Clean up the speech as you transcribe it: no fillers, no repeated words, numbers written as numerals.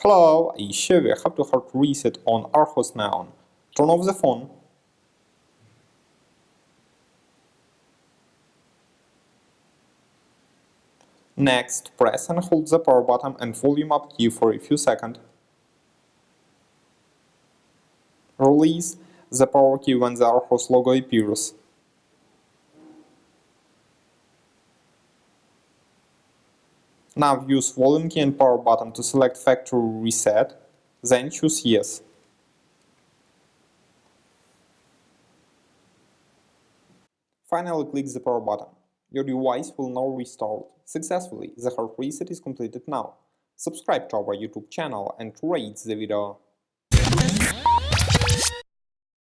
Hello, I show you how to hard reset on Archos now. Turn off the phone. Next, press and hold the power button and volume up key for a few seconds. Release the power key when the Archos logo appears. Now use volume key and power button to select factory reset, then choose yes. Finally click the power button. Your device will now restart successfully. The hard reset is completed now. Subscribe to our YouTube channel and rate the video.